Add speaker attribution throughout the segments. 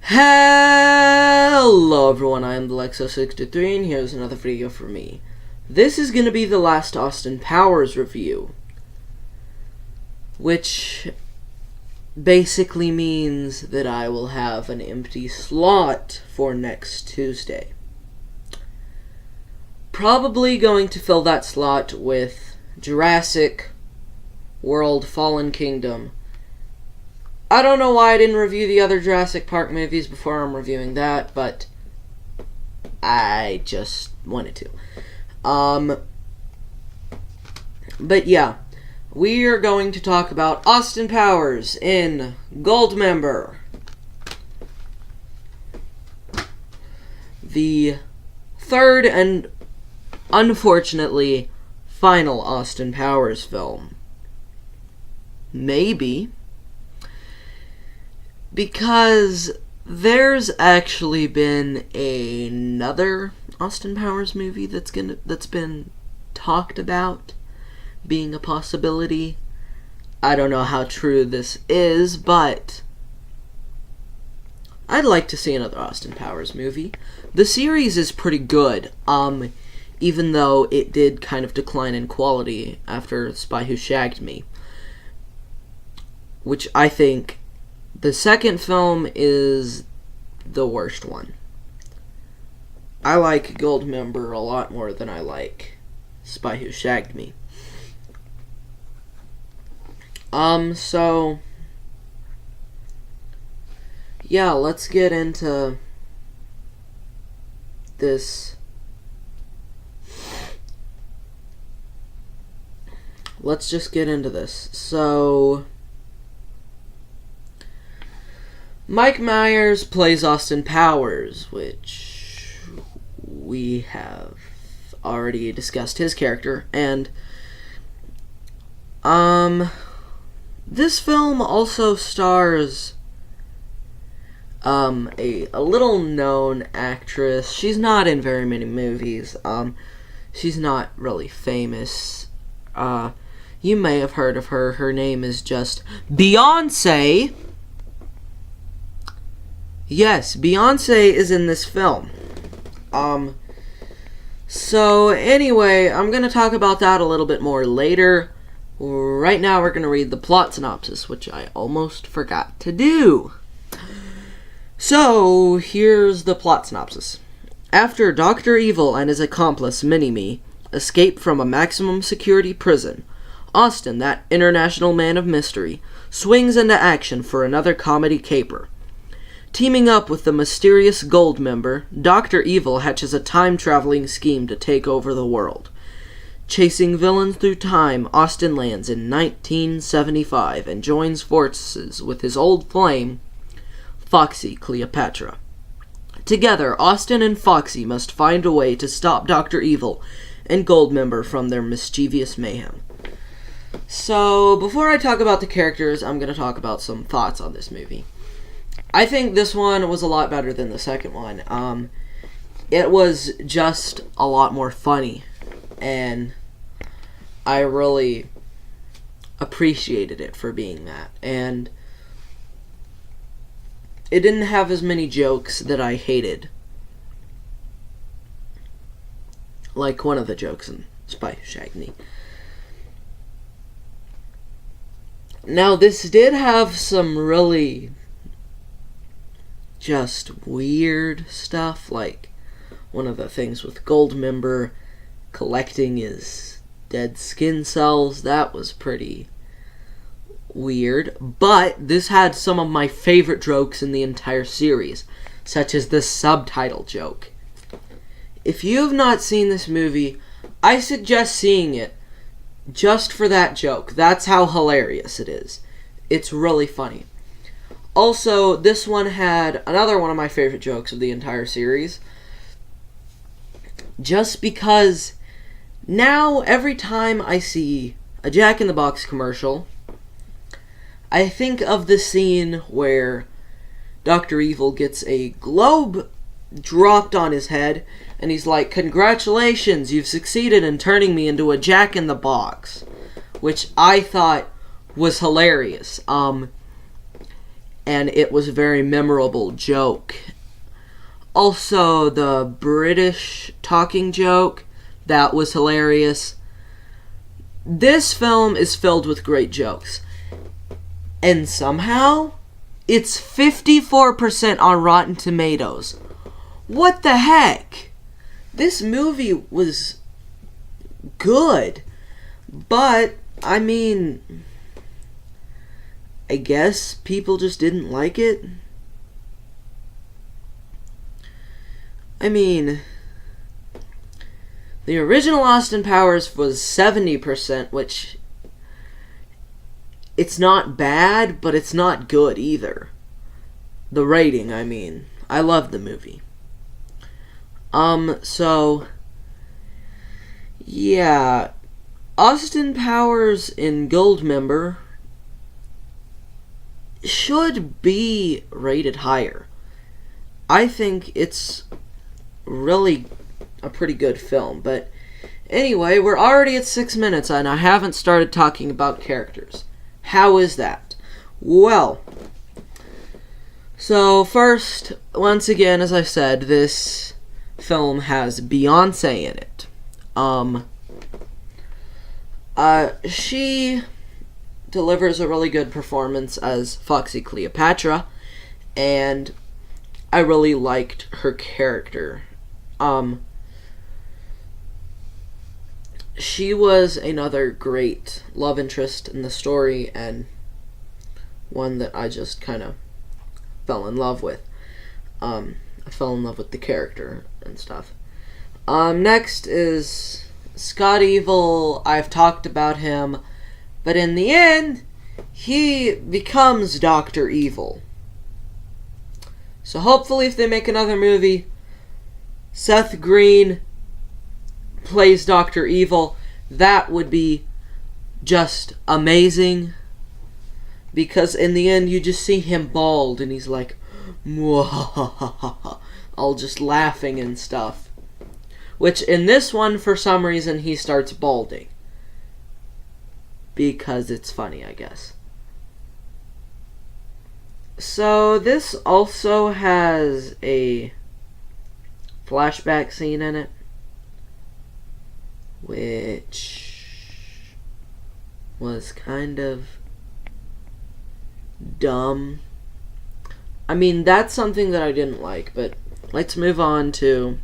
Speaker 1: Hello everyone, I am the Lexo63 and here's another video for me. This is going to be the last Austin Powers review, which basically means that I will have an empty slot for next Tuesday. Probably going to fill that slot with Jurassic World Fallen Kingdom. I don't know why I didn't review the other Jurassic Park movies before I'm reviewing that, but I just wanted to. But yeah, we are going to talk about Austin Powers in Goldmember, the third and unfortunately final Austin Powers film. Maybe. Because there's actually been another Austin Powers movie that's been talked about being a possibility. I don't know how true this is, but I'd like to see another Austin Powers movie. The series is pretty good, even though it did kind of decline in quality after Spy Who Shagged Me, which I think the second film is the worst one. I like Goldmember a lot more than I like Spy Who Shagged Me. So yeah, let's get into this. Let's just get into this. So Mike Myers plays Austin Powers, which we have already discussed his character, and this film also stars a little known actress. She's not in very many movies. She's not really famous. You may have heard of her. Her name is just Beyonce. Yes, Beyonce is in this film. So anyway, I'm going to talk about that a little bit more later. Right now we're going to read the plot synopsis, which I almost forgot to do. So, here's the plot synopsis. After Dr. Evil and his accomplice, Mini-Me, escape from a maximum security prison, Austin, that international man of mystery, swings into action for another comedy caper. Teaming up with the mysterious Goldmember, Dr. Evil hatches a time-traveling scheme to take over the world. Chasing villains through time, Austin lands in 1975 and joins forces with his old flame, Foxy Cleopatra. Together, Austin and Foxy must find a way to stop Dr. Evil and Goldmember from their mischievous mayhem. So, before I talk about the characters, I'm going to talk about some thoughts on this movie. I think this one was a lot better than the second one. It was just a lot more funny, and I really appreciated it for being that. And it didn't have as many jokes that I hated, like one of the jokes in Spy Who Shagged Me. Now, this did have some really just weird stuff, like one of the things with Goldmember collecting his dead skin cells. That was pretty weird, but this had some of my favorite jokes in the entire series, such as the subtitle joke. If you have not seen this movie, I suggest seeing it just for that joke. That's how hilarious it is. It's really funny. Also, this one had another one of my favorite jokes of the entire series. Just because now every time I see a Jack in the Box commercial, I think of the scene where Dr. Evil gets a globe dropped on his head, and he's like, "Congratulations, you've succeeded in turning me into a Jack in the Box," which I thought was hilarious. and it was a very memorable joke. Also, the British talking joke, that was hilarious. This film is filled with great jokes. And somehow, it's 54% on Rotten Tomatoes. What the heck? This movie was good. But, I mean, I guess people just didn't like it. I mean, the original Austin Powers was 70%, which it's not bad, but it's not good either. The rating, I mean. I love the movie. So, yeah, Austin Powers in Goldmember should be rated higher. I think it's really a pretty good film, but anyway, we're already at 6 minutes and I haven't started talking about characters. How is that? Well, so first, once again, as I said, this film has Beyonce in it. She delivers a really good performance as Foxy Cleopatra, and I really liked her character. She was another great love interest in the story, and one that I just kind of fell in love with. I fell in love with the character and stuff. Next is Scott Evil. I've talked about him, but in the end, he becomes Dr. Evil. So hopefully if they make another movie, Seth Green plays Dr. Evil. That would be just amazing. Because in the end, you just see him bald, and he's like, all just laughing and stuff. Which, in this one, for some reason, he starts balding. Because it's funny, I guess. So, this also has a flashback scene in it, which was kind of dumb. I mean, that's something that I didn't like, but let's move on to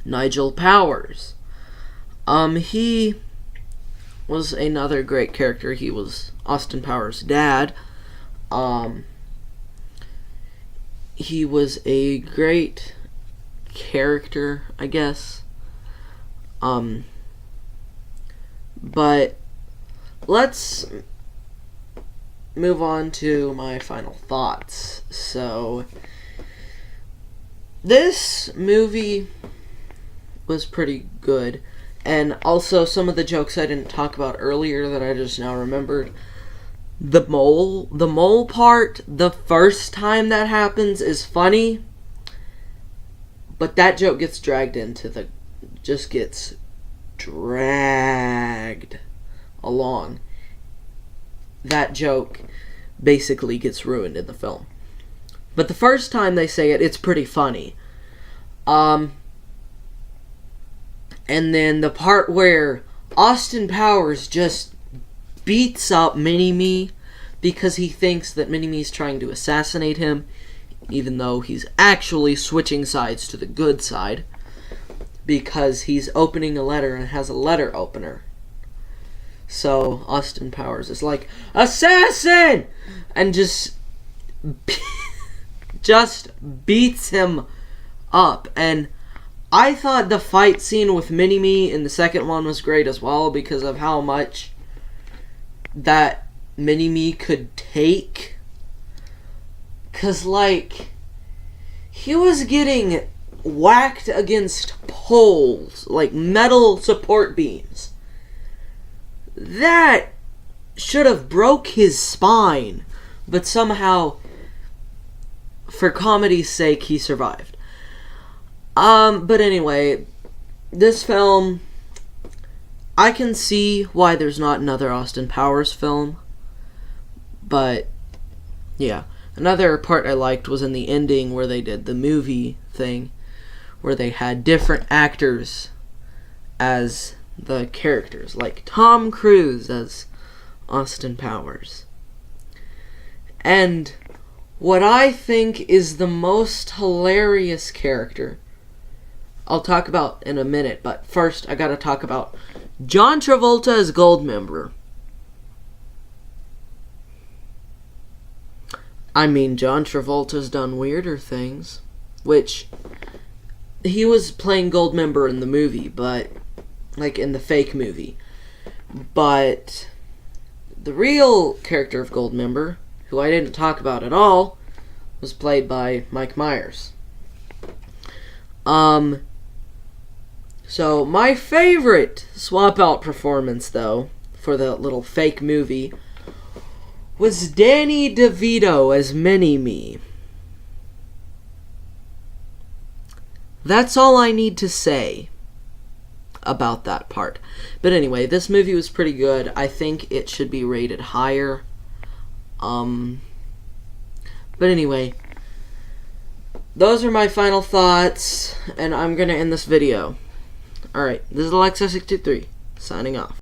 Speaker 1: Nigel Powers. He was another great character. He was Austin Powers' dad. He was a great character, I guess. But let's move on to my final thoughts. So, this movie was pretty good. And also some of the jokes I didn't talk about earlier that I just now remembered. The mole part, the first time that happens is funny. But that joke gets dragged along. That joke basically gets ruined in the film. But the first time they say it, it's pretty funny. And then the part where Austin Powers just beats up Mini-Me because he thinks that Mini-Me's trying to assassinate him, even though he's actually switching sides to the good side, because he's opening a letter and has a letter opener. So Austin Powers is like, "Assassin!" and just beats him up. And I thought the fight scene with Mini-Me in the second one was great as well, because of how much that Mini-Me could take. 'Cause, like, he was getting whacked against poles, like metal support beams. That should have broke his spine, but somehow, for comedy's sake, he survived. But anyway, this film, I can see why there's not another Austin Powers film, but Yeah. Another part I liked was in the ending where they did the movie thing, where they had different actors as the characters, like Tom Cruise as Austin Powers. And what I think is the most hilarious character, I'll talk about in a minute, but first I gotta talk about John Travolta as Goldmember. I mean, John Travolta's done weirder things, which he was playing Goldmember in the movie, but like in the fake movie. But the real character of Goldmember, who I didn't talk about at all, was played by Mike Myers. So my favorite swap out performance, though, for the little fake movie was Danny DeVito as Mini-Me. That's all I need to say about that part. But anyway, this movie was pretty good. I think it should be rated higher. But anyway, those are my final thoughts, and I'm gonna end this video. Alright, this is Alexa623, signing off.